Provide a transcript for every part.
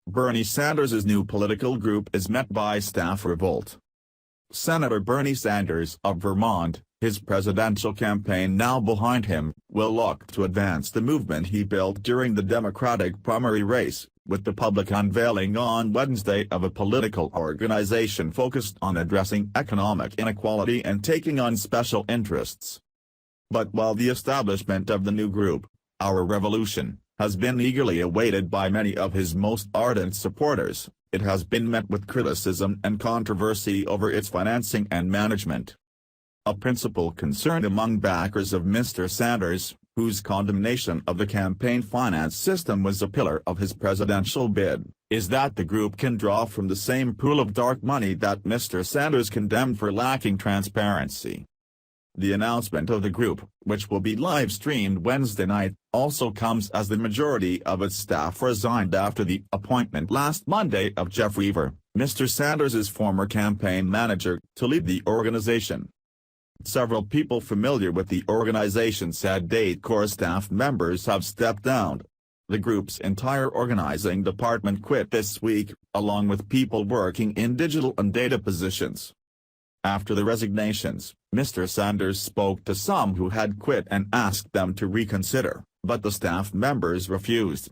Bernie Sanders' new political group is met by staff revolt. Senator Bernie Sanders of Vermont, his presidential campaign now behind him, will look to advance the movement he built during the Democratic primary race, with the public unveiling on Wednesday of a political organization focused on addressing economic inequality and taking on special interests. But while the establishment of the new group, Our Revolution, has been eagerly awaited by many of his most ardent supporters, it has been met with criticism and controversy over its financing and management. A principal concern among backers of Mr. Sanders, whose condemnation of the campaign finance system was a pillar of his presidential bid, is that the group can draw from the same pool of dark money that Mr. Sanders condemned for lacking transparency. The announcement of the group, which will be live-streamed Wednesday night, also comes as the majority of its staff resigned after the appointment last Monday of Jeff Weaver, Mr. Sanders' former campaign manager, to lead the organization. Several people familiar with the organization said 8 core staff members have stepped down. The group's entire organizing department quit this week, along with people working in digital and data positions. After the resignations, Mr. Sanders spoke to some who had quit and asked them to reconsider, but the staff members refused.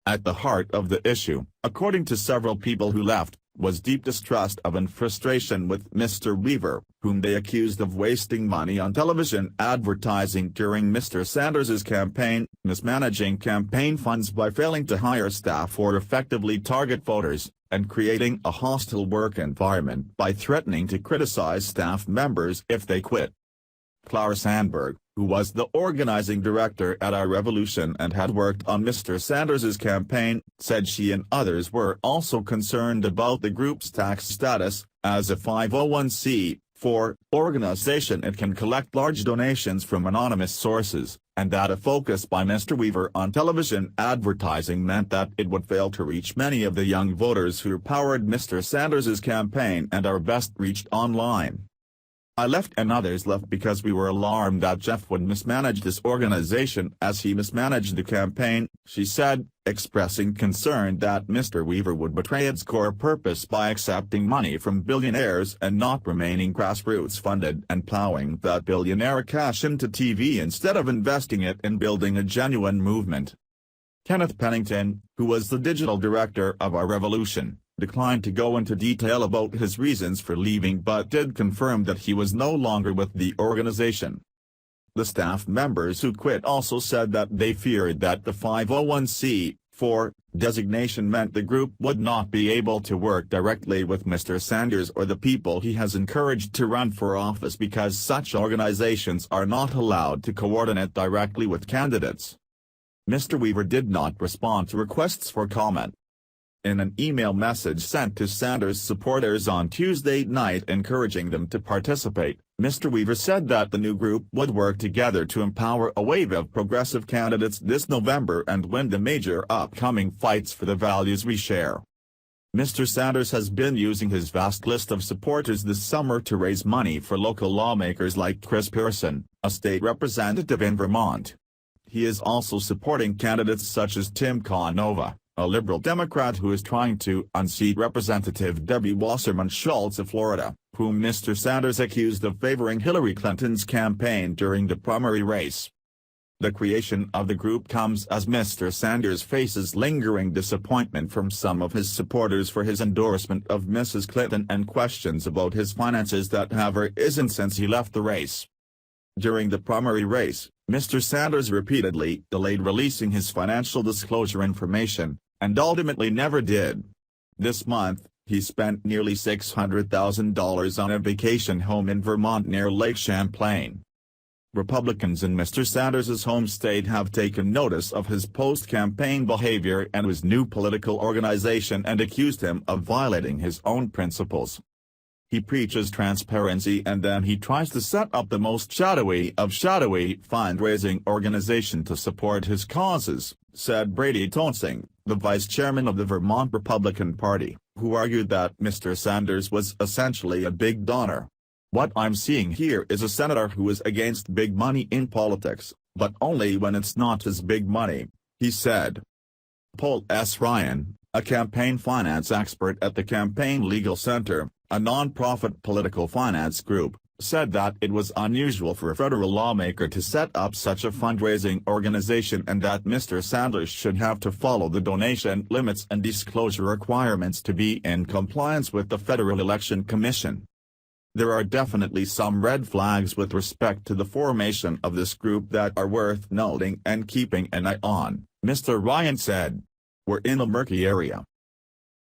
At the heart of the issue, according to several people who left, was deep distrust of and frustration with Mr. Weaver, whom they accused of wasting money on television advertising during Mr. Sanders' campaign, mismanaging campaign funds by failing to hire staff or effectively target voters, and creating a hostile work environment by threatening to criticize staff members if they quit. Clara Sandberg, who was the organizing director at Our Revolution and had worked on Mr. Sanders' campaign, said she and others were also concerned about the group's tax status. As a 501c4 organization, it can collect large donations from anonymous sources, and that a focus by Mr. Weaver on television advertising meant that it would fail to reach many of the young voters who powered Mr. Sanders' campaign and are best reached online. I left and others left because we were alarmed that Jeff would mismanage this organization as he mismanaged the campaign, she said, expressing concern that Mr. Weaver would betray its core purpose by accepting money from billionaires and not remaining grassroots funded and plowing that billionaire cash into TV instead of investing it in building a genuine movement. Kenneth Pennington, who was the digital director of Our Revolution, declined to go into detail about his reasons for leaving but did confirm that he was no longer with the organization. The staff members who quit also said that they feared that the 501c4 designation meant the group would not be able to work directly with Mr. Sanders or the people he has encouraged to run for office because such organizations are not allowed to coordinate directly with candidates. Mr. Weaver did not respond to requests for comment. In an email message sent to Sanders supporters on Tuesday night encouraging them to participate, Mr. Weaver said that the new group would work together to empower a wave of progressive candidates this November and win the major upcoming fights for the values we share. Mr. Sanders has been using his vast list of supporters this summer to raise money for local lawmakers like Chris Pearson, a state representative in Vermont. He is also supporting candidates such as Tim Canova, a liberal Democrat who is trying to unseat Representative Debbie Wasserman Schultz of Florida, whom Mr. Sanders accused of favoring Hillary Clinton's campaign during the primary race. The creation of the group comes as Mr. Sanders faces lingering disappointment from some of his supporters for his endorsement of Mrs. Clinton and questions about his finances that have arisen since he left the race. During the primary race, Mr. Sanders repeatedly delayed releasing his financial disclosure information, and ultimately never did. This month, he spent nearly $600,000 on a vacation home in Vermont near Lake Champlain. Republicans in Mr. Sanders' home state have taken notice of his post-campaign behavior and his new political organization and accused him of violating his own principles. He preaches transparency and then he tries to set up the most shadowy of shadowy fundraising organization to support his causes, said Brady Tonsing, the vice chairman of the Vermont Republican Party, who argued that Mr. Sanders was essentially a big donor. What I'm seeing here is a senator who is against big money in politics, but only when it's not his big money, he said. Paul S. Ryan, A campaign finance expert at the Campaign Legal Center, a non-profit political finance group, said that it was unusual for a federal lawmaker to set up such a fundraising organization and that Mr. Sanders should have to follow the donation limits and disclosure requirements to be in compliance with the Federal Election Commission. There are definitely some red flags with respect to the formation of this group that are worth noting and keeping an eye on, Mr. Ryan said. We're in a murky area.